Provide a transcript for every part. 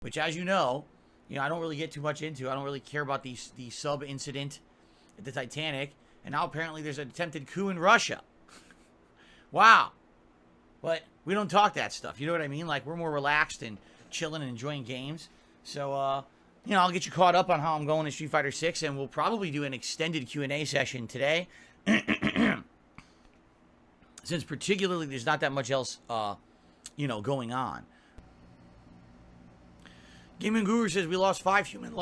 which, as you know, I don't really get too much into. I don't really care about the sub incident at the Titanic, and now apparently there's an attempted coup in Russia. Wow. But we don't talk that stuff. You know what I mean? Like, we're more relaxed and chilling and enjoying games. So, I'll get you caught up on how I'm going in Street Fighter 6, and we'll probably do an extended Q&A session today. Since particularly there's not that much else, going on. Gaming Guru says we lost 5 human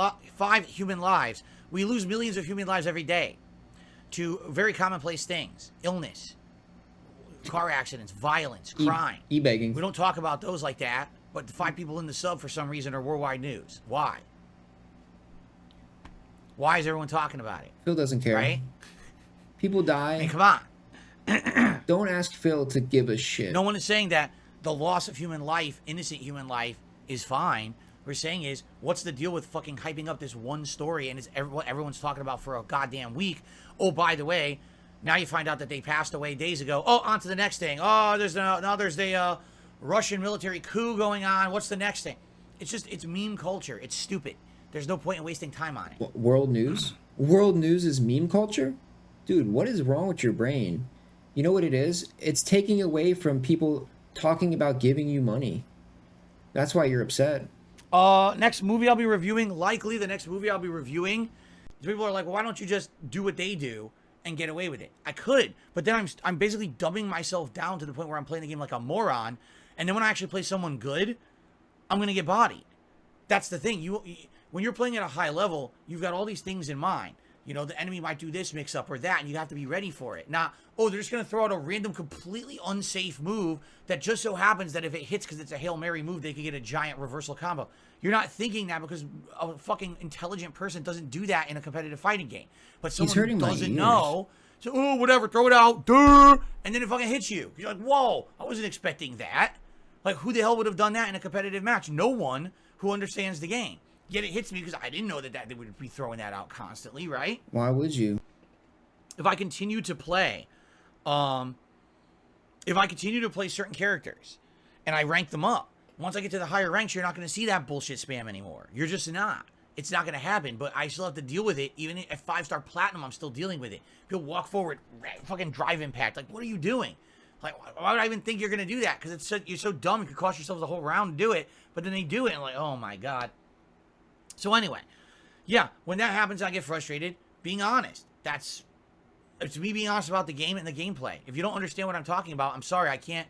lives. We lose millions of human lives every day to very commonplace things. Illness, car accidents, violence, crime. E-begging. We don't talk about those like that, but the 5 people in the sub for some reason are worldwide news. Why? Why is everyone talking about it? Phil doesn't care. Right? People die. I mean, come on. Don't ask Phil to give a shit. No one is saying that the loss of human life, innocent human life, is fine. What we're saying is, what's the deal with fucking hyping up this one story and it's what everyone's talking about for a goddamn week? Oh, by the way, now you find out that they passed away days ago. Oh, on to the next thing. Oh, there's the Russian military coup going on. What's the next thing? It's meme culture. It's stupid. There's no point in wasting time on it. World news? World news is meme culture? Dude, what is wrong with your brain? You know what it is? It's taking away from people talking about giving you money. That's why you're upset. Next movie I'll be reviewing, likely the next movie I'll be reviewing, people are like, well, why don't you just do what they do and get away with it? I could, but then I'm basically dumbing myself down to the point where I'm playing the game like a moron, and then when I actually play someone good, I'm going to get bodied. That's the thing. When you're playing at a high level, you've got all these things in mind. The enemy might do this mix-up or that, and you have to be ready for it. Not, they're just going to throw out a random, completely unsafe move that just so happens that if it hits because it's a Hail Mary move, they could get a giant reversal combo. You're not thinking that because a fucking intelligent person doesn't do that in a competitive fighting game. But someone who doesn't know, so, whatever, throw it out, duh, and then it fucking hits you. You're like, whoa, I wasn't expecting that. Like, who the hell would have done that in a competitive match? No one who understands the game. Yet it hits me because I didn't know that they would be throwing that out constantly, right? Why would you? If I continue to play, certain characters and I rank them up, once I get to the higher ranks, you're not going to see that bullshit spam anymore. You're just not. It's not going to happen, but I still have to deal with it. Even at 5-star platinum, I'm still dealing with it. People walk forward, fucking drive impact. Like, what are you doing? Like, why would I even think you're going to do that? Because you're so dumb, it could cost yourselves a whole round to do it. But then they do it, and like, oh my god. So anyway, yeah, when that happens, I get frustrated. Being honest, it's me being honest about the game and the gameplay. If you don't understand what I'm talking about, I'm sorry, I can't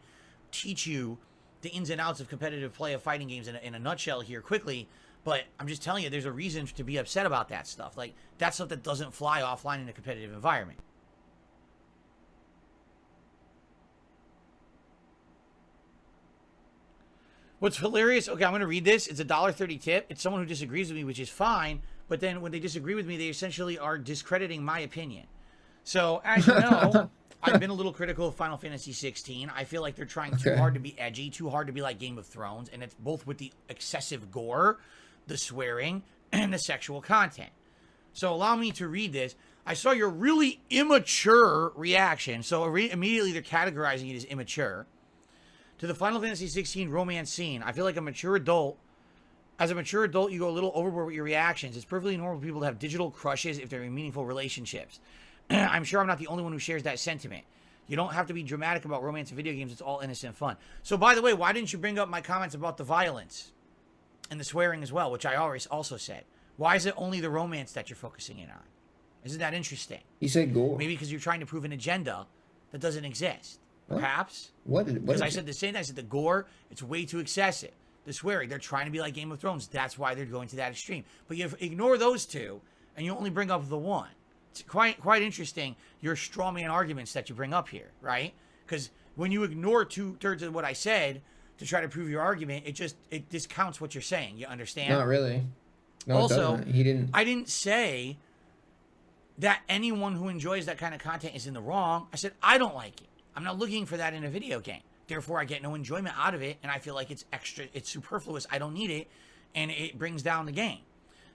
teach you the ins and outs of competitive play of fighting games in a nutshell here quickly, but I'm just telling you, there's a reason to be upset about that stuff. Like, that's stuff that doesn't fly offline in a competitive environment. What's hilarious, okay, I'm going to read this. It's a $1.30 tip. It's someone who disagrees with me, which is fine. But then when they disagree with me, they essentially are discrediting my opinion. So, as you know, I've been a little critical of Final Fantasy 16. I feel like they're trying too hard to be edgy, too hard to be like Game of Thrones. And it's both with the excessive gore, the swearing, and the sexual content. So allow me to read this. I saw your really immature reaction. So immediately they're categorizing it as immature. To the Final Fantasy 16 romance scene, I feel like as a mature adult, you go a little overboard with your reactions. It's perfectly normal for people to have digital crushes if they're in meaningful relationships. I'm sure I'm not the only one who shares that sentiment. You don't have to be dramatic about romance in video games. It's all innocent fun. So, by the way, why didn't you bring up my comments about the violence and the swearing as well, which I always also said? Why is it only the romance that you're focusing in on? Isn't that interesting? You said gore. Maybe because you're trying to prove an agenda that doesn't exist. Perhaps. What because I said the same thing. I said the gore, it's way too excessive. The swearing, they're trying to be like Game of Thrones. That's why they're going to that extreme. But you ignore those two, and you only bring up the one. It's quite interesting, your straw man arguments that you bring up here, right? Because when you ignore 2/3 of what I said to try to prove your argument, it discounts what you're saying. You understand? Not really. No, also, he didn't. I didn't say that anyone who enjoys that kind of content is in the wrong. I said I don't like it. I'm not looking for that in a video game. Therefore, I get no enjoyment out of it, and I feel like it's superfluous. I don't need it, and it brings down the game.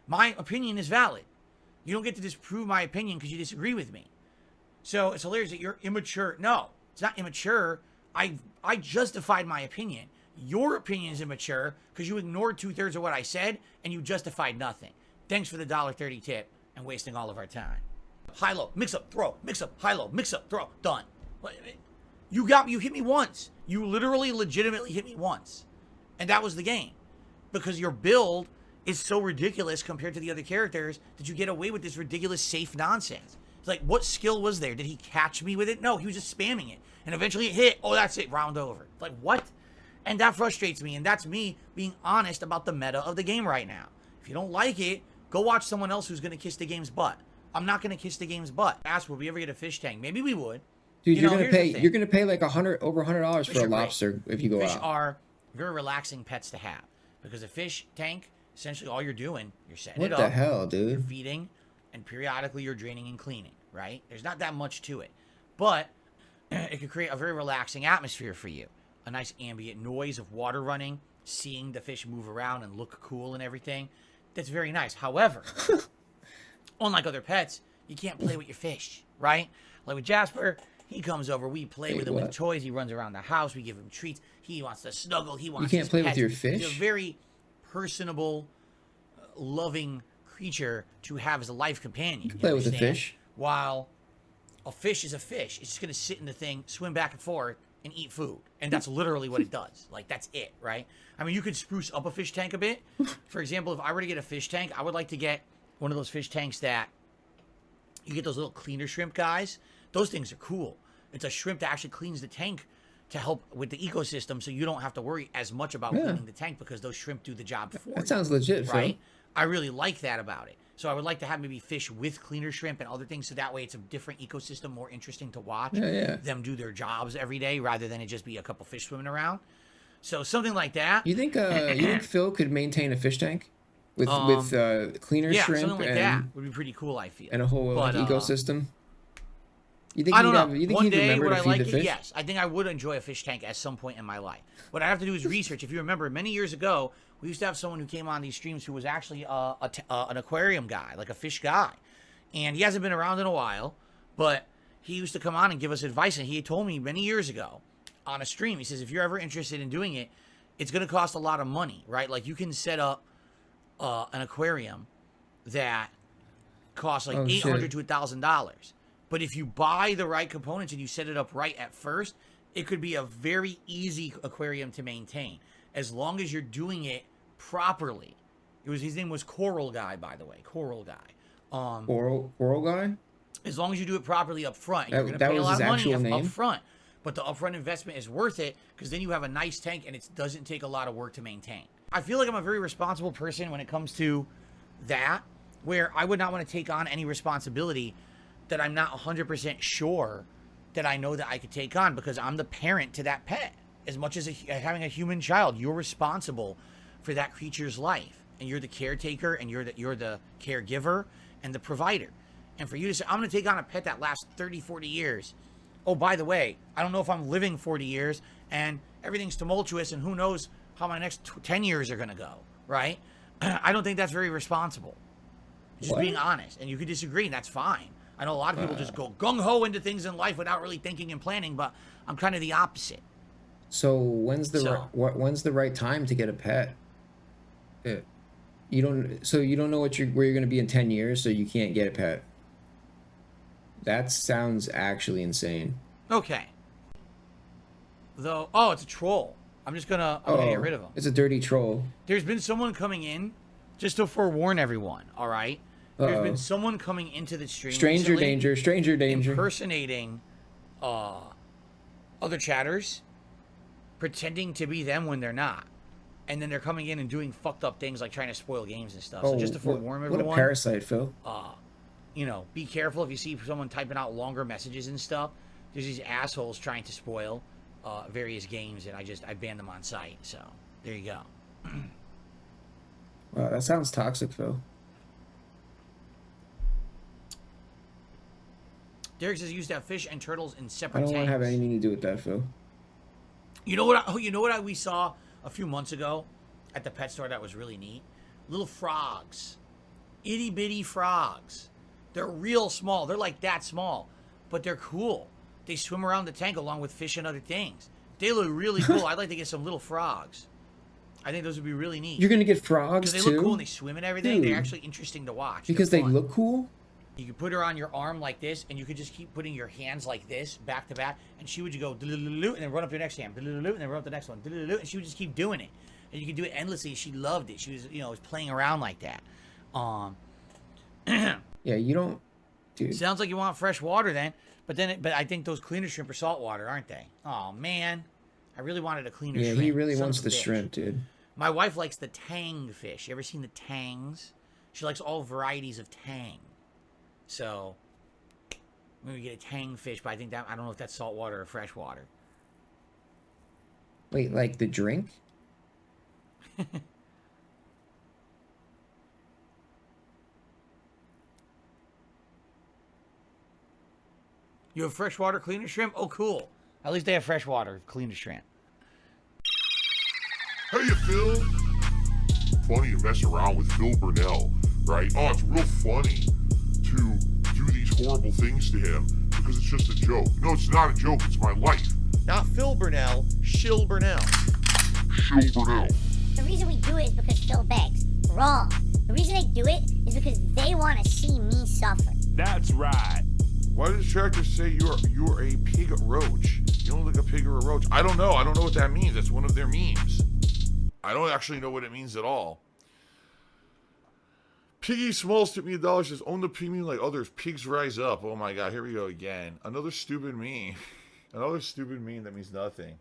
My opinion is valid. You don't get to disprove my opinion because you disagree with me. So it's hilarious that you're immature. No, it's not immature. I justified my opinion. Your opinion is immature because you ignored 2/3 of what I said and you justified nothing. Thanks for the $1.30 tip and wasting all of our time. High-low, mix-up, throw, mix-up, high-low, mix-up, throw, done. You hit me once. You literally, legitimately hit me once. And that was the game. Because your build is so ridiculous compared to the other characters that you get away with this ridiculous safe nonsense. It's like, what skill was there? Did he catch me with it? No, he was just spamming it. And eventually it hit. Oh, that's it. Round over. Like, what? And that frustrates me. And that's me being honest about the meta of the game right now. If you don't like it, go watch someone else who's going to kiss the game's butt. I'm not going to kiss the game's butt. Ask, would we ever get a fish tank? Maybe we would. Dude, you're gonna pay like over $100 for a lobster if you go out. Fish are very relaxing pets to have because a fish tank, essentially all you're doing, you're setting it up. What the hell, dude? You're feeding, and periodically you're draining and cleaning. Right? There's not that much to it, but it could create a very relaxing atmosphere for you. A nice ambient noise of water running, seeing the fish move around and look cool and everything. That's very nice. However, unlike other pets, you can't play with your fish, right? Like with Jasper, he comes over, we play with him with toys, he runs around the house, we give him treats, he wants to snuggle, he wants You can't play with your fish? He's a very personable, loving creature to have as a life companion. You can play with the fish. While a fish is a fish, it's just going to sit in the thing, swim back and forth, and eat food. And that's literally what it does. Like, that's it, right? I mean, you could spruce up a fish tank a bit. For example, if I were to get a fish tank, I would like to get one of those fish tanks that you get those little cleaner shrimp guys. Those things are cool. It's a shrimp that actually cleans the tank to help with the ecosystem so you don't have to worry as much about cleaning the tank because those shrimp do the job for you. That sounds legit, right? Phil. I really like that about it. So I would like to have maybe fish with cleaner shrimp and other things so that way it's a different ecosystem, more interesting to watch. Them do their jobs every day rather than it just be a couple fish swimming around. So something like that. You think Phil could maintain a fish tank with cleaner shrimp something like that would be pretty cool, I feel. And a whole ecosystem? You think I don't know. One he'd day, remember would to I feed like the it? fish? Yes. I think I would enjoy a fish tank at some point in my life. What I have to do is research. If you remember, many years ago, we used to have someone who came on these streams who was actually an aquarium guy, like a fish guy. And he hasn't been around in a while, but he used to come on and give us advice. And he had told me many years ago on a stream, he says, if you're ever interested in doing it, it's going to cost a lot of money, right? Like you can set up an aquarium that costs like $800 to $1,000. But if you buy the right components and you set it up right at first, it could be a very easy aquarium to maintain as long as you're doing it properly. His name was Coral Guy, by the way. Coral Guy. Coral Guy? As long as you do it properly up front. You're going to pay a lot of money up front. But the upfront investment is worth it because then you have a nice tank and it doesn't take a lot of work to maintain. I feel like I'm a very responsible person when it comes to that, where I would not want to take on any responsibility that I'm not 100% sure that I know that I could take on because I'm the parent to that pet. As much as having a human child, you're responsible for that creature's life. And you're the caretaker and you're the caregiver and the provider. And for you to say, I'm going to take on a pet that lasts 30, 40 years. Oh, by the way, I don't know if I'm living 40 years and everything's tumultuous and who knows how my next 10 years are going to go, right? I don't think that's very responsible. Just being honest. And you could disagree and that's fine. I know a lot of people just go gung-ho into things in life without really thinking and planning, but I'm kind of the opposite. So when's the right time to get a pet? You don't know where you're going to be in 10 years, so you can't get a pet. That sounds actually insane. Okay. It's a troll. I'm gonna get rid of him. It's a dirty troll. There's been someone coming in, just to forewarn everyone, all right? There's been someone coming into the stream Stranger recently, danger. Impersonating other chatters, pretending to be them when they're not. And then they're coming in and doing fucked up things like trying to spoil games and stuff. So just to forewarn everyone. What a parasite, Phil. Be careful if you see someone typing out longer messages and stuff. There's these assholes trying to spoil various games, and I banned them on site. So there you go. Wow, that sounds toxic, Phil. Derek says you used to have fish and turtles in separate tanks. I don't want to have anything to do with that, Phil. You know what we saw a few months ago at the pet store that was really neat? Little frogs. Itty bitty frogs. They're real small. They're like that small. But they're cool. They swim around the tank along with fish and other things. They look really cool. I'd like to get some little frogs. I think those would be really neat. You're gonna get frogs because too. they look cool and they swim and everything. Dude. They're actually interesting to watch. Because they look cool. You could put her on your arm like this, and you could just keep putting your hands like this, back to back, and she would just go, and then run up to the next hand, and then run up to the next one, and she would just keep doing it. And you could do it endlessly. She loved it. She was, was playing around like that. Yeah, you don't, dude. Sounds like you want fresh water then, but I think those cleaner shrimp are saltwater, aren't they? Oh, man. I really wanted a cleaner shrimp. Yeah, he really Son wants of a the bitch. shrimp, dude. My wife likes the tang fish. You ever seen the tangs? She likes all varieties of tang. So, maybe get a tang fish, but I don't know if that's saltwater or freshwater. Wait, like the drink? You have freshwater cleaner shrimp? Oh, cool. At least they have freshwater cleaner shrimp. Hey, Phil. Funny to mess around with Phil Burnell, right? Oh, it's real funny to do these horrible things to him because it's just a joke. No, it's not a joke. It's my life. Not Phil Burnell, Shill Burnell. Shill Burnell. The reason we do it is because Phil begs. Wrong. The reason they do it is because they want to see me suffer. That's right. Why did detractors say you're a pig roach? You don't look like a pig or a roach. I don't know. I don't know what that means. That's one of their memes. I don't actually know what it means at all. Piggy Smalls tipped me $1, says, own the pig meme like others. Pigs rise up. Oh my god, here we go again. Another stupid meme. Another stupid meme that means nothing.